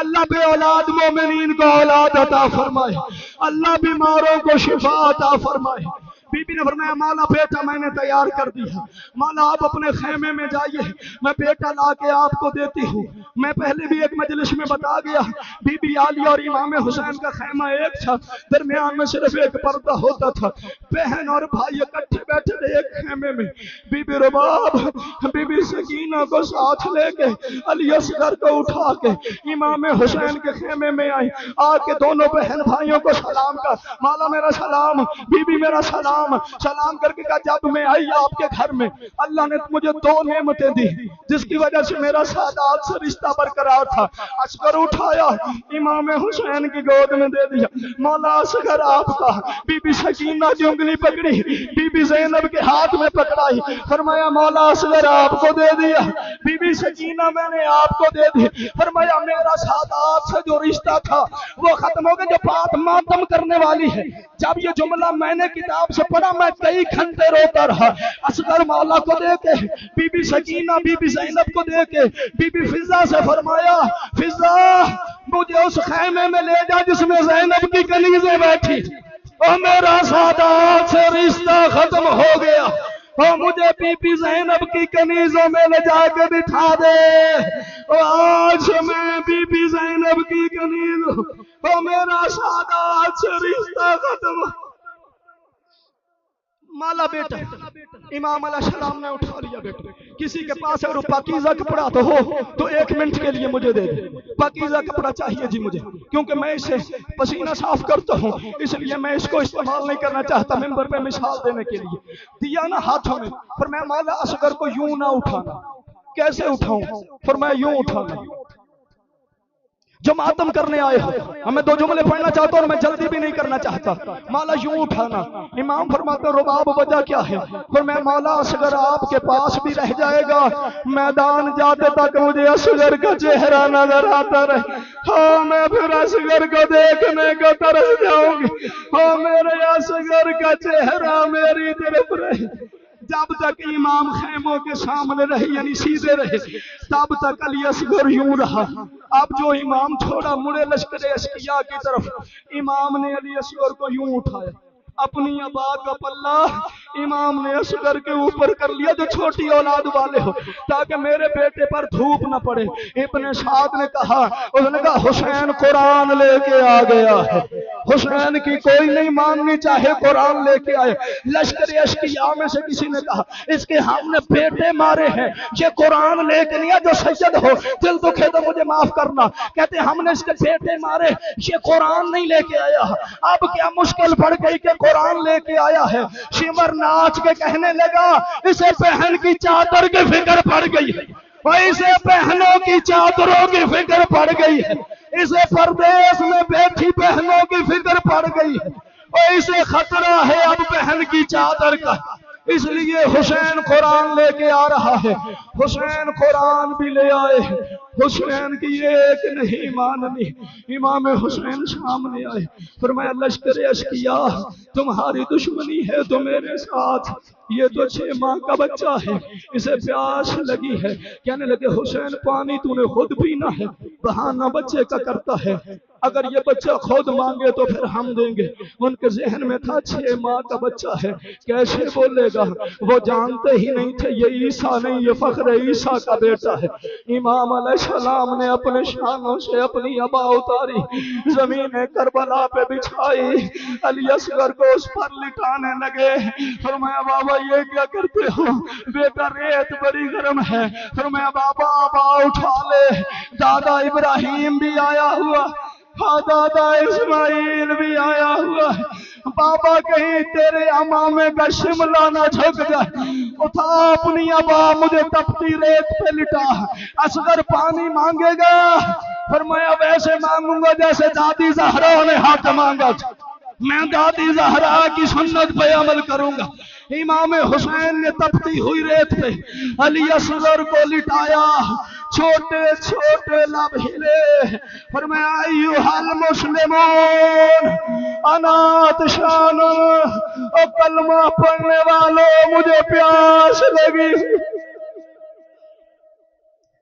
اللہ بے اولاد مومنین کو اولاد عطا فرمائے, اللہ بیماروں کو شفا عطا فرمائے. بی بی نے فرمایا مولا بیٹا میں نے تیار کر دیا, مولا آپ اپنے خیمے میں جائیے, میں بیٹا لا کے آپ کو دیتی ہوں. میں پہلے بھی ایک مجلس میں بتا گیا, بی بی عالیہ اور امام حسین کا خیمہ ایک تھا, درمیان میں صرف ایک پردہ ہوتا تھا. بہن اور بھائی اکٹھے بیٹھے تھے ایک خیمے میں. Bibi Rabab be be Sakina کو ساتھ لے کے علی اصغر کو اٹھا کے امام حسین کے خیمے میں آئی, آ کے دونوں بہن بھائیوں کو سلام کا, مولا میرا سلام, بی بی میرا سلام. سلام کر کے کہا جب میں آئی آپ کے گھر میں اللہ نے مجھے دو نعمتیں دی جس کی وجہ سے میرا سادات سے رشتہ برقرار تھا. اصغر اٹھایا امام حسین کی گود میں دے دیا, مولا اصغر آپ کا. بی بی سکینہ کی انگلی پکڑی, بی بی زینب کے ہاتھ میں پکڑائی, فرمایا مولا اصغر آپ کو دے دیا. بی بی سکینہ میں نے آپ کو دے دی, فرمایا میرا سادات سے جو رشتہ تھا وہ ختم ہو گیا. جو بات ماتم کرنے والی ہے, جب یہ جملہ میں نے کتاب سے پڑھا میں کئی گھنٹے روتا رہا. اصغر مولا کو دے کے بی بی سکینہ بی بی زینب کو دے کے بی بی فضہ سے فرمایا فضہ مجھے اس خیمے میں لے جا جس میں زینب کی کنیزیں بیٹھی, اور میرا سادات سے رشتہ ختم ہو گیا. اور مجھے بی بی زینب کی کنیزوں میں لے جا کے بٹھا دے, اور آج میں بی بی زینب کی کنیز, اور میرا سادات سے رشتہ ختم. مالا بیٹا امام علیہ السلام نے اٹھا لیا, بیٹا کسی کے پاس اگر پاکیزہ کپڑا تو ہو تو 1 منٹ کے لیے مجھے دے دے, پاکیزہ کپڑا چاہیے جی مجھے, کیونکہ میں اسے پسینہ صاف کرتا ہوں اس لیے میں اس کو استعمال نہیں کرنا چاہتا. ممبر پہ مثال دینے کے لیے دیا نا ہاتھوں میں, پر میں مولا اصغر کو یوں نہ اٹھانا. کیسے اٹھاؤں؟ فرمایا یوں اٹھانا. جو ماتم کرنے آئے ہو, میں 2 جملے پڑھنا چاہتا ہوں اور میں جلدی بھی نہیں کرنا چاہتا. مولا یوں اٹھانا. امام فرماتے ہیں رباب وجہ کیا ہے؟ فرمایا مولا اصغر آپ کے پاس بھی رہ جائے گا, میدان جاتے تک مجھے اصغر کا چہرہ نظر آتا رہے. ہاں میں پھر اصغر کو دیکھنے کو ترس جاؤں گی, ہاں میرے اصغر کا چہرہ میری طرف رہے. جب تک امام خیموں کے سامنے رہے یعنی سیدھے رہے تب تک علی اصغر یوں رہا. اب جو امام تھوڑا مڑے لشکر اشقیاء کی طرف, امام نے علی اصغر کو یوں اٹھایا, اپنی ابا کا پلہ امام نے اصغر کے اوپر کر لیا جو چھوٹی اولاد والے ہو, تاکہ میرے بیٹے پر دھوپ نہ پڑے. ابن سعد نے کہا, اس نے کہا حسین قرآن لے کے آ گیا ہے, حسین کی کوئی نہیں ماننی چاہے قرآن لے کے آئے. لشکر اشقیاء میں سے کسی نے کہا اس کے ہم نے بیٹے مارے ہیں, یہ قرآن لے کے نہیں آیا. جو سید ہو دل دکھے تو مجھے معاف کرنا, کہتے ہم نے اس کے بیٹے مارے, یہ قرآن نہیں لے کے آیا. اب کیا مشکل پڑ گئی کہ قرآن لے کے آیا ہے. شمر ناچ کے کہنے لگا اسے بہن کی چادر کی فکر پڑ گئی ہے, اسے بہنوں کی چادروں کی فکر پڑ گئی ہے, اسے پردیس میں بیٹھی بہنوں کی فکر پڑ گئی ہے, اور اسے خطرہ ہے اب بہن کی چادر کا. اس لیے حسین قرآن لے کے آ رہا ہے. حسین قرآن بھی لے آئے, حسین کی ایک نہیں ماننی. امام حسین سامنے آئے, فرمایا لشکر اشقیاء تمہاری دشمنی ہے تو میرے ساتھ, یہ تو 6 ماہ کا بچہ ہے, اسے پیاس لگی ہے. کہنے لگے حسین پانی تو نے خود پینا ہے, بہانہ بچے کا کرتا ہے, اگر یہ بچہ خود مانگے تو پھر ہم دیں گے. ان کے ذہن میں تھا 6 ماہ کا بچہ ہے, کیسے بولے گا؟ وہ جانتے ہی نہیں تھے یہ عیسیٰ نہیں, یہ فخر عیسیٰ کا بیٹا ہے. امام علیہ السلام نے اپنے شانوں سے اپنی ابا اتاری, زمین کربلا پہ بچھائی, علی اصغر کو اس پر لٹانے لگے. فرمایا بابا یہ کیا کرتے ہو؟ بیٹا ریت بڑی گرم ہے. فرمایا بابا ابا اٹھا لے, دادا ابراہیم بھی آیا ہوا, دادا اسماعیل بھی آیا ہوا, بابا کہیں تیرے امامے کا شملہ نہ جھک جائے, اٹھا اپنی ابا مجھے تپتی ریت پہ لٹا. اصغر پانی مانگے گا, فرمایا ویسے مانگوں گا جیسے دادی زہرا نے حق مانگا, میں دادی زہرا کی سنت پہ عمل کروں گا. امام حسین نے تپتی ہوئی ریت پہ علی اصغر کو لٹایا, چھوٹے چھوٹے لب ہلے. فرمایا ایھا المسلمون انا عطشان, او کلمہ پڑھنے والوں مجھے پیاس لگی.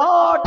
8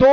2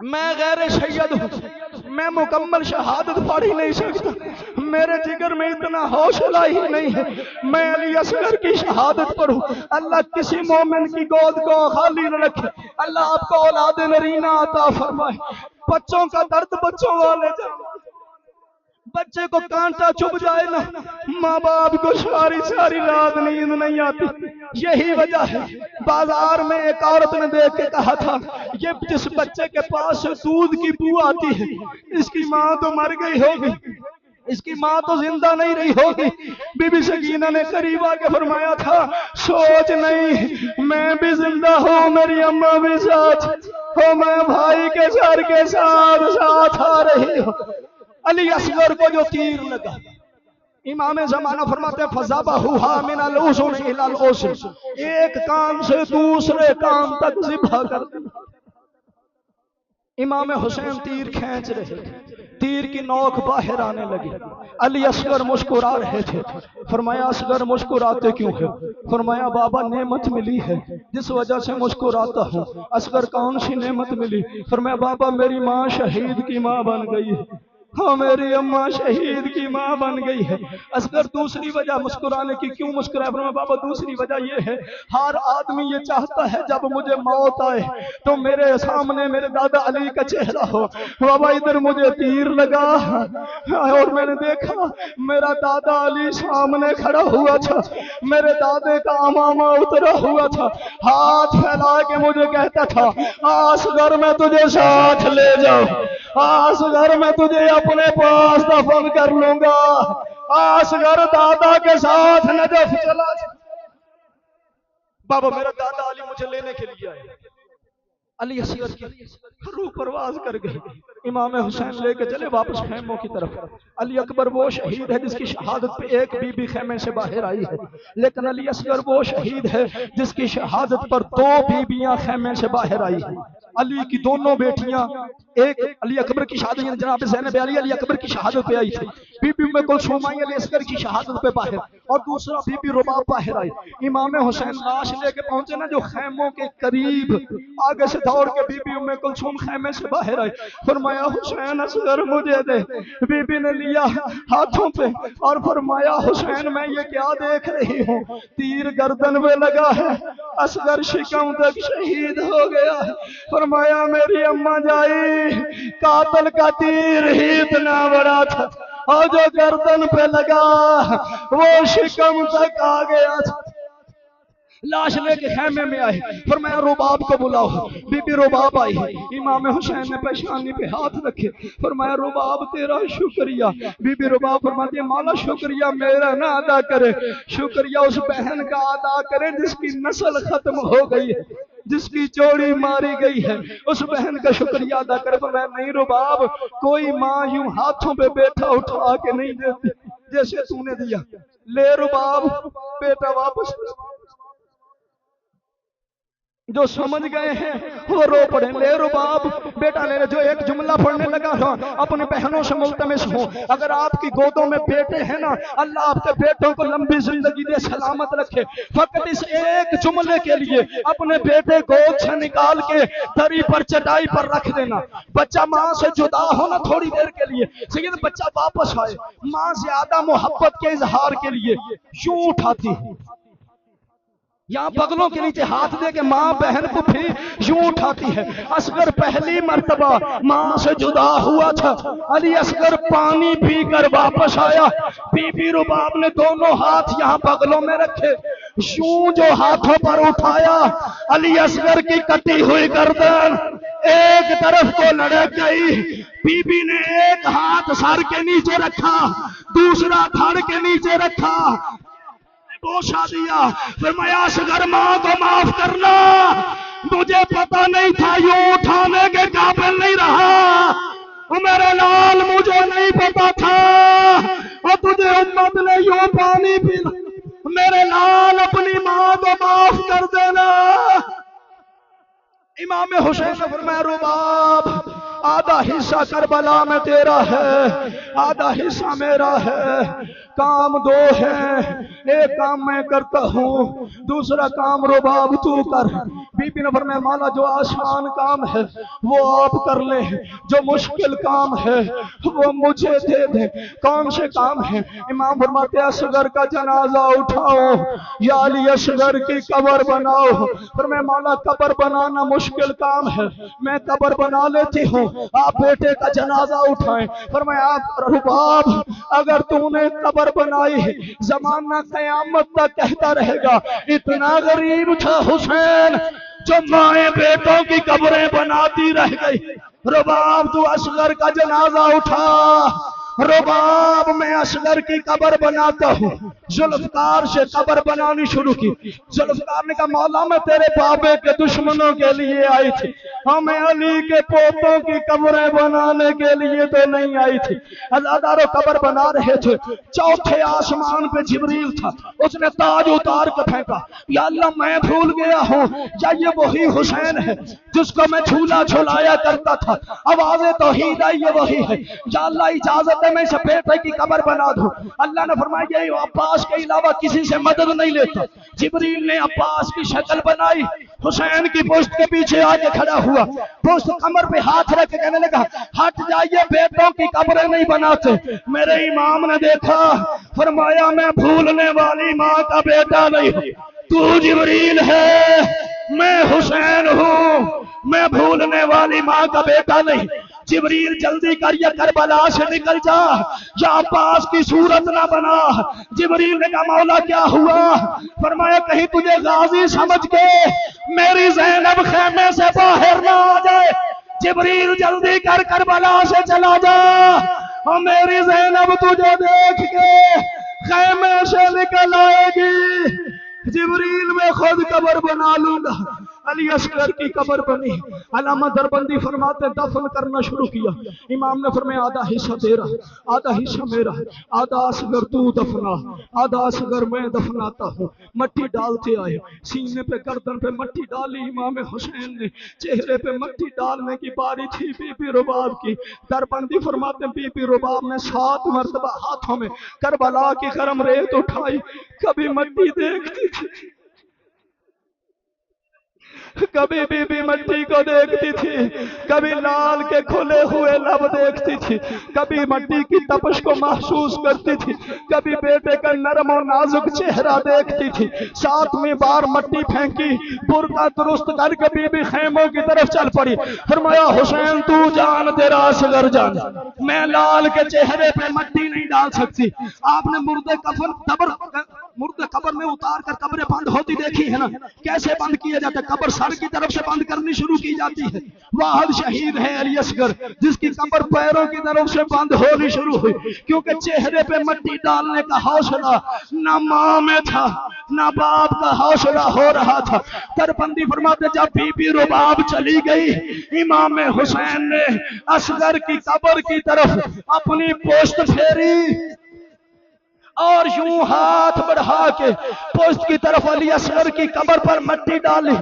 میں غیر سید ہوں، میں مکمل شہادت پڑھ ہی نہیں سکتا، میرے جگر میں اتنا حوصلہ ہی نہیں ہے میں علی اصغر کی شہادت پڑھوں۔ اللہ کسی مومن کی گود کو خالی نہ رکھے، اللہ آپ کو اولاد نرینہ عطا فرمائے۔ بچوں کا درد بچوں والے جان، بچے کو کانٹا چبھ جائے نا، ماں باپ کو ساری ساری رات نیند نہیں آتی۔ یہی وجہ ہے بازار میں ایک عورت نے دیکھ کے کہا تھا، یہ جس بچے کے پاس سے دودھ کی بو آتی ہے اس کی ماں تو مر گئی ہوگی، اس کی ماں تو زندہ نہیں رہی ہوگی۔ بی بی سکینہ نے قریب آ کے فرمایا تھا، سوچ نہیں میں بھی زندہ ہوں، میری اماں بھی ساتھ ہو، میں بھائی کے سر کے ساتھ ساتھ آ رہی ہوں۔ علی اصغر کو جو تیر لگا، امام زمانہ فرماتے ہیں فَذَبَحُوهَا مِنَ الْأُذُنِ إِلَى الْأُذُنِ، ایک کان سے دوسرے کان تک ذبح کر دیا۔ امام حسین تیر کھینچ رہے تھے، تیر کی نوک باہر آنے لگی، علی اصغر مسکرا رہے تھے۔ فرمایا اصغر مسکراتے کیوں ہے؟ فرمایا بابا نعمت ملی ہے جس وجہ سے مسکراتا ہوں۔ اصغر کون سی نعمت ملی؟ فرمایا بابا میری ماں شہید کی ماں بن گئی ہے، ہاں میری اماں شہید کی ماں بن گئی ہے۔ اصغر دوسری وجہ مسکرانے کی کیوں مسکرایا؟ فرمایا بابا دوسری وجہ یہ ہے، ہر آدمی یہ چاہتا ہے جب مجھے موت آئے تو میرے سامنے میرے دادا علی کا چہرہ ہو۔ بابا ادھر مجھے تیر لگا اور میں نے دیکھا میرا دادا علی سامنے کھڑا ہوا تھا، میرے دادے کا امامہ اترا ہوا تھا، ہاتھ پھیلا کے مجھے کہتا تھا اصغر میں تجھے ساتھ لے جاؤں، اصغر میں تجھے اپنے پاس دفن کر لوں گا، اصغر دادا کے ساتھ نجف چلا جا۔ بابا میرا دادا علی مجھے لینے کے لیے آئے، علی اصغر کی روح پرواز کر گئی، امام حسین لے کے چلے واپس خیموں کی طرف۔ علی اکبر وہ شہید ہے جس کی شہادت پہ ایک بی بی خیمے سے باہر آئی ہے، لیکن علی اصغر وہ شہید ہے جس کی شہادت پر 2 بیویاں خیمے سے باہر آئی ہیں۔ علی کی دونوں بیٹیاں، ایک علی اکبر کی شہادت جناب زینب علی اکبر کی شہادت پہ آئی تھی، بی بی ام کلثوم آئی علی اصغر کی شہادت پہ باہر، اور دوسرا بی بی رباب باہر آئی۔ امام حسین لاش لے کے پہنچے نا جو خیموں کے قریب، آگے سے دوڑ کے بی بی ام کلثوم خیمے سے باہر آئی، فرمایا حسین اصغر مجھے دے۔ بی بی نے لیا ہاتھوں پہ اور فرمایا حسین میں یہ کیا دیکھ رہی ہوں، تیر گردن پہ لگا ہے، اصغر شکم تک شہید ہو گیا۔ فرمایا میری اماں جائی قاتل کا تیر ہی اتنا بڑا تھا اور جو گردن پہ لگا وہ شکم تک آ گیا تھا۔ لاش لے کے خیمے میں آئے، فرمایا رباب کو بلاؤ، بی بی رباب آئی، امام حسین نے پیشانی پہ ہاتھ رکھے، فرمایا رباب تیرا شکریہ۔ بی بی رباب فرماتی ہے مولا شکریہ میرا نہ ادا کرے، شکریہ اس بہن کا ادا کرے جس کی نسل ختم ہو گئی ہے، جس کی جوڑی ماری گئی ہے، اس بہن کا شکریہ ادا کرے۔ فرمایا نہیں رباب، کوئی ماں یوں ہاتھوں پہ بیٹا اٹھا کے نہیں دیتی جیسے تو نے دیا، لے رباب بیٹا واپس۔ جو سمجھ گئے ہیں وہ رو پڑے، لے رباب بیٹا لے، جو ایک جملہ پڑھنے لگا تھا اپنے بہنوں سے ملتمس ہوں، اگر آپ کی گودوں میں بیٹے ہیں نا اللہ آپ کے بیٹوں کو لمبی زندگی دے سلامت رکھے، فقط اس ایک جملے کے لیے اپنے بیٹے گود سے نکال کے دری پر چٹائی پر رکھ دینا۔ بچہ ماں سے جدا ہونا تھوڑی دیر کے لیے، لیکن بچہ واپس آئے، ماں زیادہ محبت کے اظہار کے لیے یوں اٹھاتی ہے، یہاں بغلوں کے نیچے ہاتھ دے کے ماں بہن کو پھر یوں اٹھاتی ہے۔ اصغر پہلی مرتبہ ماں سے جدا ہوا تھا، علی اصغر پانی پی کر واپس آیا، بی بی رباب نے دونوں ہاتھ یہاں بغلوں میں رکھے، یوں جو ہاتھوں پر اٹھایا علی اصغر کی کٹی ہوئی گردن ایک طرف کو لڑک گئی، بی بی نے ایک ہاتھ سر کے نیچے رکھا، دوسرا دھڑ کے نیچے رکھا، بوسا دیا، فرمایا اصغر ماں کو معاف کرنا، مجھے پتا نہیں تھا یوں اٹھانے کے قابل نہیں رہا، میرے لال مجھے نہیں پتا تھا، اور تجھے امت نے یوں پانی پلا، میرے لال اپنی ماں کو معاف کر دینا۔ امام حسین نے فرمایا رباب آدھا حصہ کربلا میں تیرا ہے، آدھا حصہ میرا ہے، کام دو ہے، ایک کام میں کرتا ہوں، دوسرا کام رباب تو کر۔ بی بی نے فرمایا مولا جو آسان کام ہے وہ آپ کر لیں، جو مشکل کام ہے وہ مجھے دے دیں۔ کون سے کام ہے؟ امام فرماتے ہیں اصغر کا جنازہ اٹھاؤ یا علی اصغر کی قبر بناؤ۔ فرمایا مولا قبر بنانا مشکل کام ہے، میں قبر بنا لیتی ہوں، آپ بیٹے کا جنازہ اٹھائیں۔ فرمایا آپ رباب اگر تو نے قبر بنائی زمانہ قیامت تک کہتا رہے گا اتنا غریب تھا حسین جو مائیں بیٹوں کی قبریں بناتی رہ گئی۔ رباب تو اصغر کا جنازہ اٹھا، رباب میں اصغر کی قبر بناتا ہوں۔ ذوالفقار سے قبر بنانی شروع کی۔ ذوالفقار نے کہا مولا میں تیرے بابے کے دشمنوں کے لیے آئی تھی، ہمیں علی کے پوتوں کی قبریں بنانے کے لیے تو نہیں آئی تھی۔ عزادارو قبر بنا رہے تھے، چوتھے آسمان پہ جبریل تھا، اس نے تاج اتار کر پھینکا، یا اللہ میں بھول گیا ہوں یا یہ وہی حسین ہے جس کو میں جھولا جھولایا کرتا تھا، آواز توحید آئی یہ وہی ہے، یا اللہ اجازت ہے میں اسے بیٹے کی قبر بنا دوں۔ اللہ نے فرمایا یہ عباس کے علاوہ کسی سے مدد نہیں لیتا۔ جبریل نے عباس کی شکل بنائی، حسین کی پشت کے پیچھے آگے کھڑا ہوا، پشت کمر پہ ہاتھ رکھ کے کہنے لگا ہٹ جائیے بیٹوں کی قبریں نہیں بناتے۔ میرے امام نے دیکھا، فرمایا میں بھولنے والی ماں کا بیٹا نہیں ہوں، تو جبریل ہے، میں حسین ہوں، میں بھولنے والی ماں کا بیٹا نہیں۔ جبریل جلدی کر یا کربلا سے نکل جا یا عباس کی صورت نہ بنا۔ جبریل نے کہا مولا کیا ہوا؟ فرمایا کہیں تجھے غازی سمجھ کے میری زینب خیمے سے باہر نہ آ جائے۔ جبریل جلدی کر کربلا سے چلا جا اور میری زینب تجھے دیکھ کے خیمے سے نکل آئے گی۔ جبریل میں خود قبر بنا لوں گا۔ علی اصغر کی قبر بنی، علامہ دربندی فرماتے دفن کرنا شروع کیا۔ امام نے فرمایا آدھا حصہ تیرا، آدھا حصہ میرا، آدھا اصغر تو دفنا، آدھا اصغر میں دفناتا ہوں۔ مٹی ڈالتے آئے، سینے پہ گردن پہ مٹی ڈالی امام حسین نے، چہرے پہ مٹی ڈالنے کی باری تھی بی بی رباب کی۔ دربندی فرماتے بی بی رباب نے 7 مرتبہ ہاتھوں میں کربلا کی گرم ریت اٹھائی، کبھی مٹی دیکھتی تھی، کبھی بی بی مٹی کو دیکھتی تھی، کبھی لال کے کھلے ہوئے لب دیکھتی تھی، کبھی مٹی کی تپش کو محسوس کرتی تھی، کبھی بیٹے کا نرم و نازک چہرہ دیکھتی تھی۔ 7ویں بار مٹی پھینکی، برقع درست کر کے بی بی خیموں کی طرف چل پڑی۔ فرمایا حسین تو جان تیرا اصغر جان، میں لال کے چہرے پہ مٹی نہیں ڈال سکتی۔ آپ نے مردے قبر میں اتار کر قبریں بند ہوتی دیکھی ہے نا، کیسے بند کیا جاتا ہے؟ قبر سر کی طرف سے بند کرنی شروع کی جاتی ہے۔ واحد شہید ہے علی اصغر جس کی قبر پیروں کی طرف سے بند ہونی شروع ہوئی، کیونکہ چہرے پہ مٹی ڈالنے کا حوصلہ نہ ماں میں تھا نہ باپ کا حوصلہ ہو رہا تھا۔ دربندی فرماتے جب بی بی رباب چلی گئی، امام حسین نے اصغر کی قبر کی طرف اپنی پشت پھیری اور یوں ہاتھ بڑھا کے پشت کی طرف علی اصغر کی قبر پر مٹی ڈالی،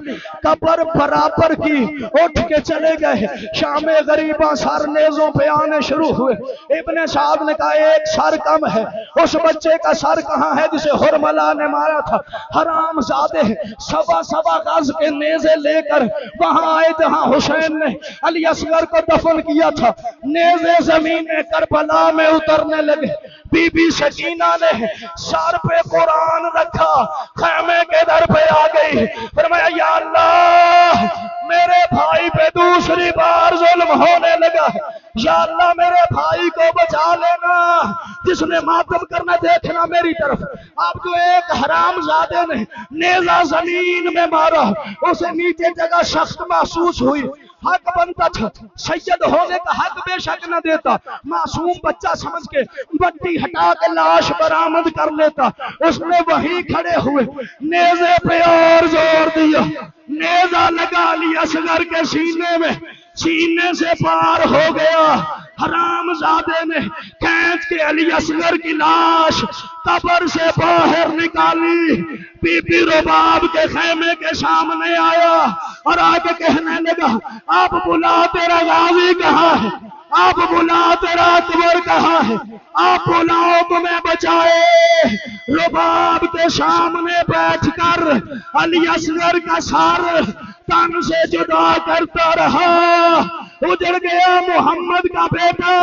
قبر برابر کی، اٹھ کے چلے گئے۔ شام غریباں سر نیزوں پہ آنے شروع ہوئے۔ ابن سعد نے کہا ایک سر کم ہے، اس بچے کا سر کہاں ہے جسے حرملہ نے مارا تھا؟ حرام زادے 1.25 گز کے نیزے لے کر وہاں آئے جہاں حسین نے علی اصغر کو دفن کیا تھا۔ نیزے زمین کربلا میں اترنے لگے۔ بی بی سکینہ نے سر پہ قرآن رکھا، خیمے کے در پہ آ گئی، فرمایا یا اللہ میرے بھائی پہ دوسری بار ظلم ہونے لگا، یا اللہ میرے بھائی کو بچا لینا، جس نے ماتم کرنا دیکھنا میری طرف۔ اب جو ایک حرام زادے نے نیزہ زمین میں مارا، اسے نیچے جگہ سخت محسوس ہوئی، حق بنتا تھا، سید ہونے کا حق بے شک نہ دیتا، معصوم بچہ سمجھ کے مٹی ہٹا کے لاش برآمد کر لیتا۔ اس نے وہیں کھڑے ہوئے نیزے پہ اور زور دیا، نیزہ لگا علی اصغر کے سینے میں، سینے سے پار ہو گیا، حرام زادے نے کھینچ کے علی اصغر کی لاش قبر سے باہر نکالی، بی بی رباب کے خیمے کے سامنے آیا اور آگے کہنے لگا آپ بلا تیرا غازی کہاں ہے، آپ بلا تیرا اکبر کہاں ہے، آپ بلاؤ تمہیں بچائے۔ رباب کے سامنے بیٹھ کر علی اصغر کا سر تن سے جدا کرتا رہا۔ اجڑ گیا محمد کا بیٹا،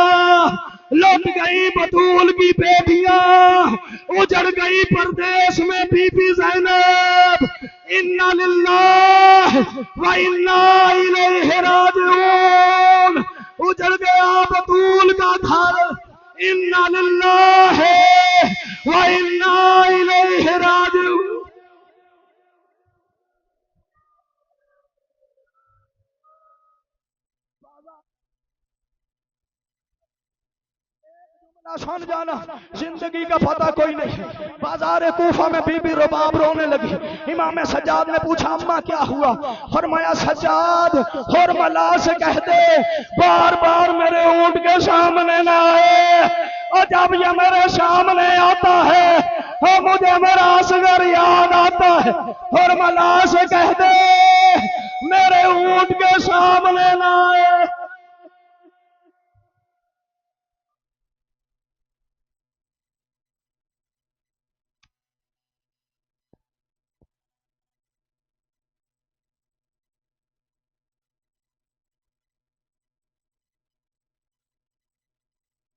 لٹ گئی بطول کی بیٹیاں، اجڑ گئی پردیس میں بی بی زینب۔ انا للہ و انا الیہ راجعون، اجڑ گیا بطول کا گھر۔ انا للہ و انا الیہ راجعون۔ سن جانا زندگی کا پتہ کوئی نہیں۔ بازار کوفہ میں بی بی رباب رونے لگی۔ امام سجاد نے پوچھا اماں کیا ہوا؟ فرمایا سجاد حرملا سے کہہ دے بار بار میرے اونٹ کے سامنے نہ آئے، اور جب یہ میرے سامنے آتا ہے اور مجھے میرا اصغر یاد آتا ہے، حرملا سے کہہ دے میرے اونٹ کے سامنے نہ آئے۔